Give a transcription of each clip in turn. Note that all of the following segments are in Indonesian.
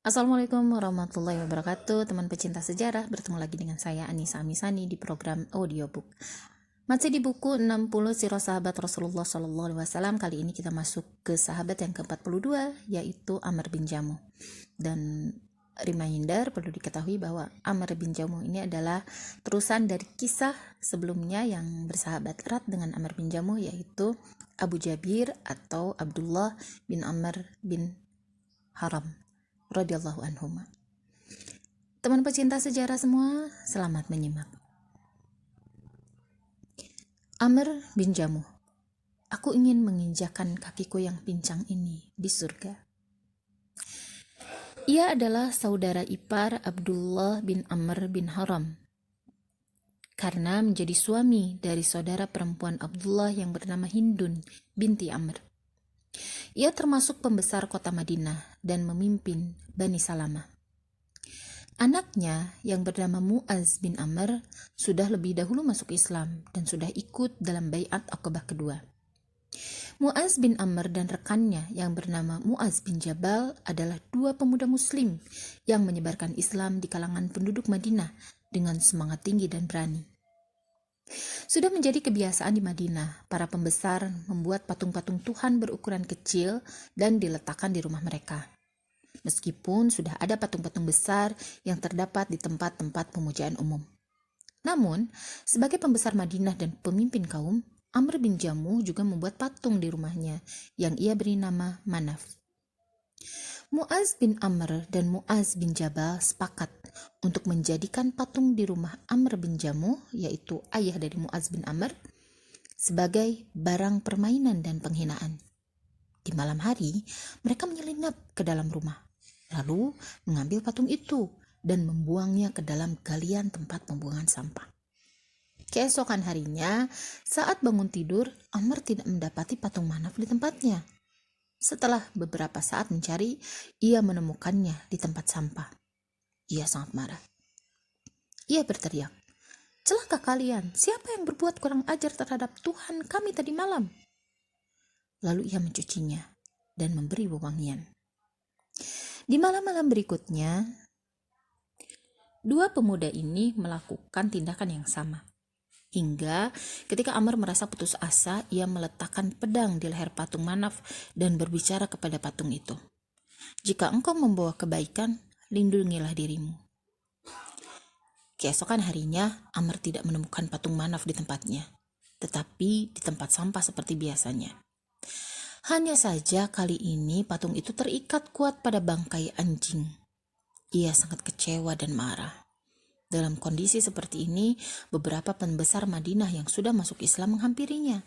Assalamualaikum warahmatullahi wabarakatuh, teman pecinta sejarah. Bertemu lagi dengan saya Anissa Amisani di program audiobook. Masih di buku 60 Sirah Sahabat Rasulullah SAW. Kali ini kita masuk ke sahabat yang ke-42, yaitu Amr bin Jamuh. Dan reminder, perlu diketahui bahwa Amr bin Jamuh ini adalah terusan dari kisah sebelumnya yang bersahabat erat dengan Amr bin Jamuh, yaitu Abu Jabir atau Abdullah bin Amr bin Haram radhiyallahu anhuma. Teman pecinta sejarah semua, selamat menyimak. Amr bin Jamuh. Aku ingin menginjakan kakiku yang pincang ini di surga. Ia adalah saudara ipar Abdullah bin Amr bin Haram, karena menjadi suami dari saudara perempuan Abdullah yang bernama Hindun binti Amr. Ia termasuk pembesar kota Madinah dan memimpin Bani Salamah. Anaknya yang bernama Mu'az bin Amr sudah lebih dahulu masuk Islam dan sudah ikut dalam Bai'at Aqabah kedua. Mu'az bin Amr dan rekannya yang bernama Mu'az bin Jabal adalah dua pemuda muslim yang menyebarkan Islam di kalangan penduduk Madinah dengan semangat tinggi dan berani. Sudah menjadi kebiasaan di Madinah, para pembesar membuat patung-patung Tuhan berukuran kecil dan diletakkan di rumah mereka. Meskipun sudah ada patung-patung besar yang terdapat di tempat-tempat pemujaan umum. Namun, sebagai pembesar Madinah dan pemimpin kaum, Amr bin Jamuh juga membuat patung di rumahnya yang ia beri nama Manaf. Mu'az bin Amr dan Mu'az bin Jabal sepakat untuk menjadikan patung di rumah Amr bin Jamuh, yaitu ayah dari Mu'az bin Amr, sebagai barang permainan dan penghinaan. Di malam hari, mereka menyelinap ke dalam rumah, lalu mengambil patung itu dan membuangnya ke dalam galian tempat pembuangan sampah. Keesokan harinya, saat bangun tidur, Amr tidak mendapati patung Manaf di tempatnya. Setelah beberapa saat mencari, ia menemukannya di tempat sampah. Ia sangat marah. Ia berteriak, "Celaka kalian, siapa yang berbuat kurang ajar terhadap Tuhan kami tadi malam?" Lalu ia mencucinya dan memberi wewangian. Di malam-malam berikutnya, dua pemuda ini melakukan tindakan yang sama. Hingga ketika Amr merasa putus asa, ia meletakkan pedang di leher patung Manaf dan berbicara kepada patung itu, "Jika engkau membawa kebaikan, lindungilah dirimu." Keesokan harinya, Amr tidak menemukan patung Manaf di tempatnya, tetapi di tempat sampah seperti biasanya. Hanya saja kali ini patung itu terikat kuat pada bangkai anjing. Ia sangat kecewa dan marah. Dalam kondisi seperti ini, beberapa pembesar Madinah yang sudah masuk Islam menghampirinya,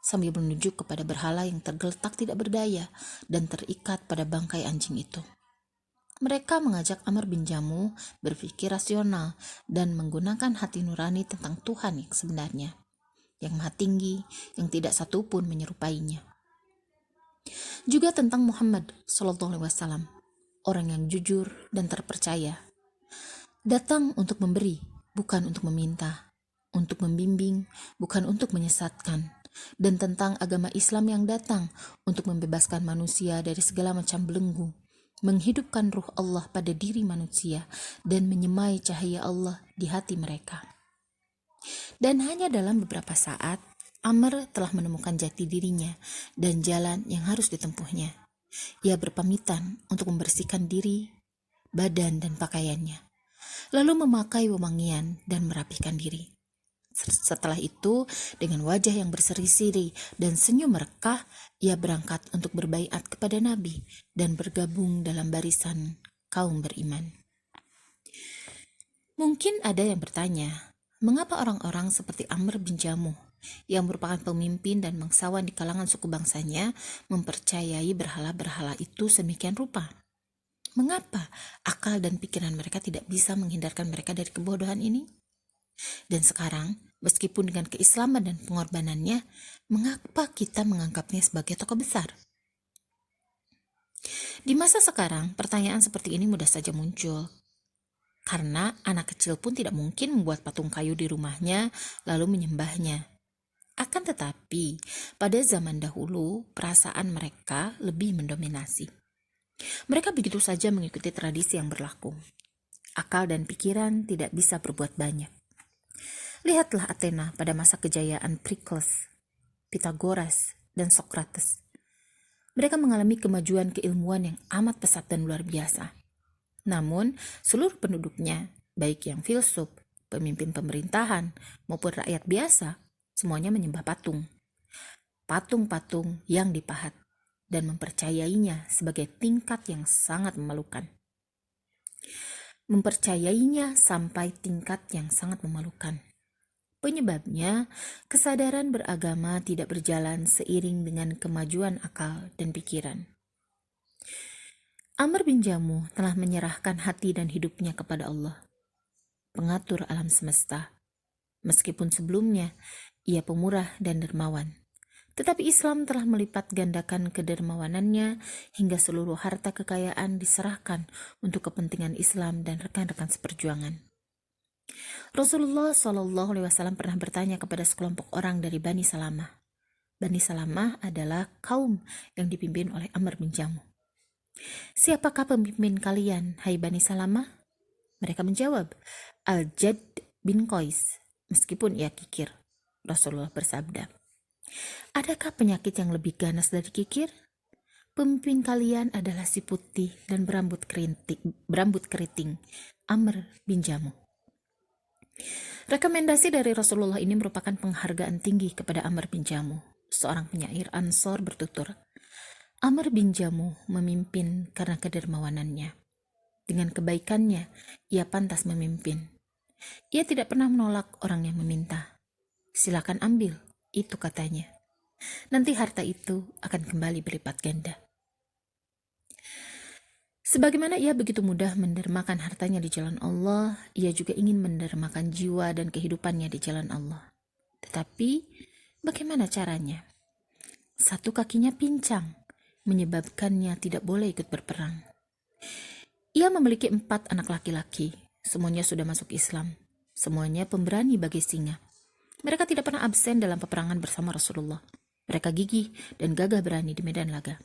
sambil menunjuk kepada berhala yang tergeletak tidak berdaya dan terikat pada bangkai anjing itu. Mereka mengajak Amr bin Jamuh berpikir rasional dan menggunakan hati nurani tentang Tuhan yang sebenarnya, yang maha tinggi, yang tidak satupun menyerupainya. Juga tentang Muhammad SAW, orang yang jujur dan terpercaya. Datang untuk memberi, bukan untuk meminta, untuk membimbing, bukan untuk menyesatkan, dan tentang agama Islam yang datang untuk membebaskan manusia dari segala macam belenggu, menghidupkan ruh Allah pada diri manusia, dan menyemai cahaya Allah di hati mereka. Dan hanya dalam beberapa saat, Amr telah menemukan jati dirinya dan jalan yang harus ditempuhnya. Ia berpamitan untuk membersihkan diri, badan, dan pakaiannya, lalu memakai wewangian dan merapihkan diri. Setelah itu, dengan wajah yang berseri-seri dan senyum merekah, ia berangkat untuk berbaiat kepada Nabi dan bergabung dalam barisan kaum beriman. Mungkin ada yang bertanya, mengapa orang-orang seperti Amr bin Jamuh, yang merupakan pemimpin dan bangsawan di kalangan suku bangsanya, mempercayai berhala-berhala itu sedemikian rupa? Mengapa akal dan pikiran mereka tidak bisa menghindarkan mereka dari kebodohan ini? Dan sekarang, meskipun dengan keislaman dan pengorbanannya, mengapa kita menganggapnya sebagai tokoh besar? Di masa sekarang, pertanyaan seperti ini mudah saja muncul. Karena anak kecil pun tidak mungkin membuat patung kayu di rumahnya lalu menyembahnya. Akan tetapi, pada zaman dahulu, perasaan mereka lebih mendominasi. Mereka begitu saja mengikuti tradisi yang berlaku. Akal dan pikiran tidak bisa berbuat banyak. Lihatlah Athena pada masa kejayaan Pericles, Pythagoras, dan Socrates. Mereka mengalami kemajuan keilmuan yang amat pesat dan luar biasa. Namun, seluruh penduduknya, baik yang filsuf, pemimpin pemerintahan, maupun rakyat biasa, semuanya menyembah patung. Patung-patung yang dipahat dan mempercayainya sebagai tingkat yang sangat memalukan. Mempercayainya sampai tingkat yang sangat memalukan. Penyebabnya, kesadaran beragama tidak berjalan seiring dengan kemajuan akal dan pikiran. Amr bin Jamuh telah menyerahkan hati dan hidupnya kepada Allah, pengatur alam semesta. Meskipun sebelumnya ia pemurah dan dermawan, tetapi Islam telah melipat gandakan kedermawanannya hingga seluruh harta kekayaan diserahkan untuk kepentingan Islam dan rekan-rekan seperjuangan. Rasulullah SAW pernah bertanya kepada sekelompok orang dari Bani Salamah. Bani Salamah adalah kaum yang dipimpin oleh Amr bin Jamuh. Siapakah pemimpin kalian, hai Bani Salamah? Mereka menjawab, Al-Jad bin Qais. Meskipun ia kikir, Rasulullah bersabda, adakah penyakit yang lebih ganas dari kikir? Pemimpin kalian adalah si putih dan berambut keriting, Amr bin Jamuh. Rekomendasi dari Rasulullah ini merupakan penghargaan tinggi kepada Amr bin Jamuh. Seorang penyair Ansor bertutur, Amr bin Jamuh memimpin karena kedermawanannya. Dengan kebaikannya, ia pantas memimpin. Ia tidak pernah menolak orang yang meminta. Silakan ambil, itu katanya. Nanti harta itu akan kembali berlipat ganda. Sebagaimana ia begitu mudah mendermakan hartanya di jalan Allah, ia juga ingin mendermakan jiwa dan kehidupannya di jalan Allah. Tetapi, bagaimana caranya? Satu kakinya pincang, menyebabkannya tidak boleh ikut berperang. Ia memiliki 4 anak laki-laki, semuanya sudah masuk Islam. Semuanya pemberani bagi singa. Mereka tidak pernah absen dalam peperangan bersama Rasulullah. Mereka gigih dan gagah berani di medan laga.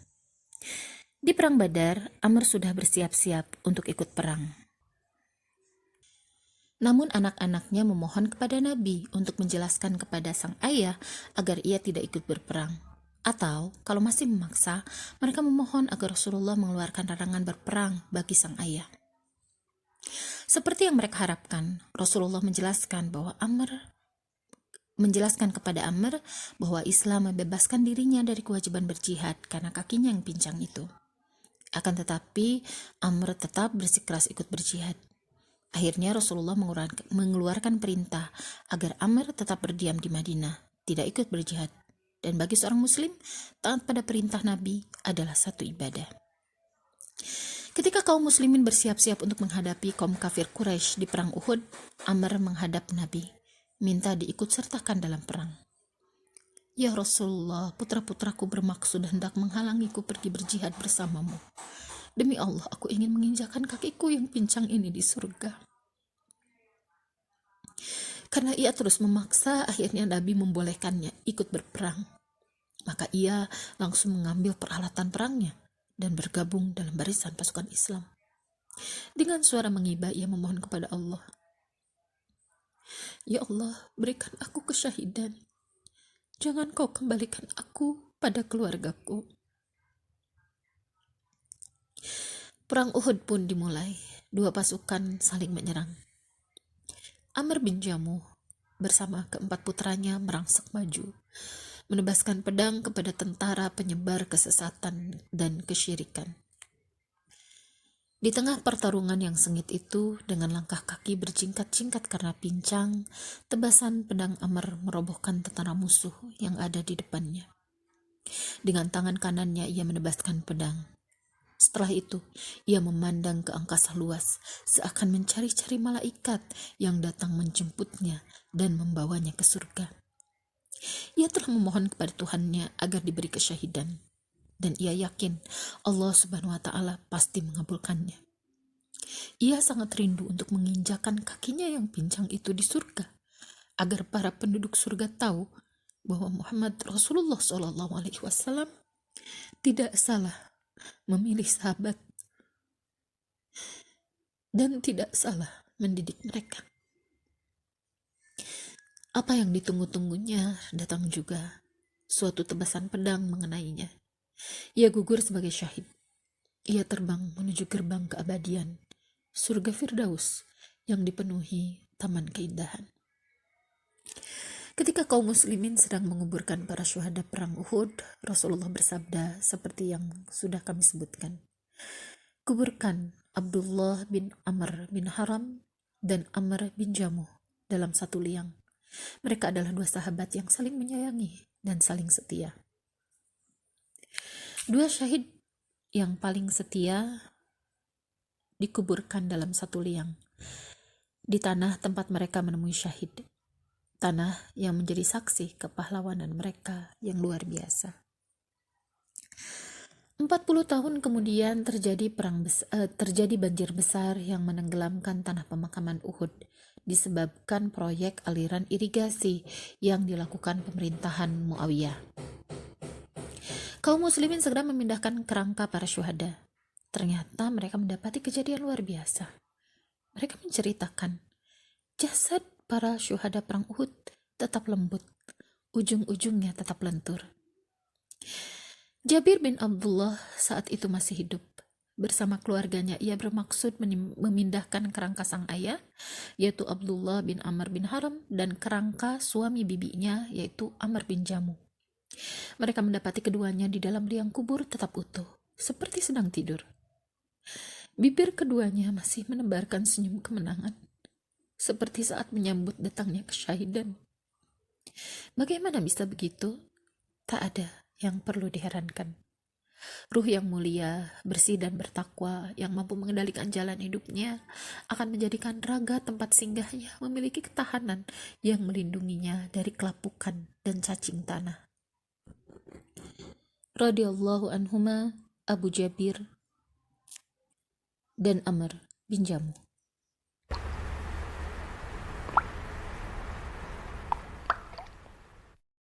Di perang Badar, Amr sudah bersiap-siap untuk ikut perang. Namun anak-anaknya memohon kepada Nabi untuk menjelaskan kepada sang ayah agar ia tidak ikut berperang. Atau, kalau masih memaksa, mereka memohon agar Rasulullah mengeluarkan larangan berperang bagi sang ayah. Seperti yang mereka harapkan, Rasulullah menjelaskan kepada Amr bahwa Islam membebaskan dirinya dari kewajiban berjihad karena kakinya yang pincang itu. Akan tetapi, Amr tetap bersikeras ikut berjihad. Akhirnya Rasulullah mengeluarkan perintah agar Amr tetap berdiam di Madinah, tidak ikut berjihad. Dan bagi seorang muslim, taat pada perintah Nabi adalah satu ibadah. Ketika kaum muslimin bersiap-siap untuk menghadapi kaum kafir Quraisy di perang Uhud, Amr menghadap Nabi, minta diikut sertakan dalam perang. Ya Rasulullah, putra-putraku bermaksud hendak menghalangiku pergi berjihad bersamamu. Demi Allah, aku ingin menginjakan kakiku yang pincang ini di surga. Karena ia terus memaksa, akhirnya Nabi membolehkannya ikut berperang. Maka ia langsung mengambil peralatan perangnya dan bergabung dalam barisan pasukan Islam. Dengan suara mengibah, ia memohon kepada Allah, Ya Allah, berikan aku kesyahidan. Jangan kau kembalikan aku pada keluargaku. Perang Uhud pun dimulai. 2 pasukan saling menyerang. Amr bin Jamuh bersama keempat putranya merangsek maju, menebaskan pedang kepada tentara penyebar kesesatan dan kesyirikan. Di tengah pertarungan yang sengit itu, dengan langkah kaki berjingkat-jingkat karena pincang, tebasan pedang Amr merobohkan tentara musuh yang ada di depannya. Dengan tangan kanannya ia menebaskan pedang. Setelah itu, ia memandang ke angkasa luas, seakan mencari-cari malaikat yang datang menjemputnya dan membawanya ke surga. Ia telah memohon kepada Tuhannya agar diberi kesyahidan, dan ia yakin Allah Subhanahu wa Ta'ala pasti mengabulkannya. Ia sangat rindu untuk menginjakan kakinya yang pincang itu di surga, agar para penduduk surga tahu bahwa Muhammad Rasulullah SAW tidak salah memilih sahabat dan tidak salah mendidik mereka. Apa yang ditunggu-tunggunya datang juga, suatu tebasan pedang mengenainya. Ia gugur sebagai syahid. Ia terbang menuju gerbang keabadian, surga Firdaus yang dipenuhi taman keindahan. Ketika kaum muslimin sedang menguburkan para syuhada perang Uhud, Rasulullah bersabda seperti yang sudah kami sebutkan. Kuburkan Abdullah bin Amr bin Haram dan Amr bin Jamuh dalam satu liang. Mereka adalah dua sahabat yang saling menyayangi dan saling setia. Dua syahid yang paling setia dikuburkan dalam satu liang di tanah tempat mereka menemui syahid. Tanah yang menjadi saksi kepahlawanan mereka yang luar biasa. 40 tahun kemudian terjadi banjir besar yang menenggelamkan tanah pemakaman Uhud disebabkan proyek aliran irigasi yang dilakukan pemerintahan Muawiyah. Kaum muslimin segera memindahkan kerangka para syuhada. Ternyata mereka mendapati kejadian luar biasa. Mereka menceritakan jasad para syuhada perang Uhud tetap lembut, ujung-ujungnya tetap lentur. Jabir bin Abdullah saat itu masih hidup. Bersama keluarganya ia bermaksud memindahkan kerangka sang ayah, yaitu Abdullah bin Amr bin Haram, dan kerangka suami bibinya, yaitu Amr bin Jamuh. Mereka mendapati keduanya di dalam liang kubur tetap utuh, seperti sedang tidur. Bibir keduanya masih menebarkan senyum kemenangan, seperti saat menyambut datangnya kesyahidan. Bagaimana bisa begitu? Tak ada yang perlu diherankan. Ruh yang mulia, bersih dan bertakwa yang mampu mengendalikan jalan hidupnya akan menjadikan raga tempat singgahnya memiliki ketahanan yang melindunginya dari kelapukan dan cacing tanah. Radhiyallahu anhuma Abu Jabir dan Amr bin Jamuh.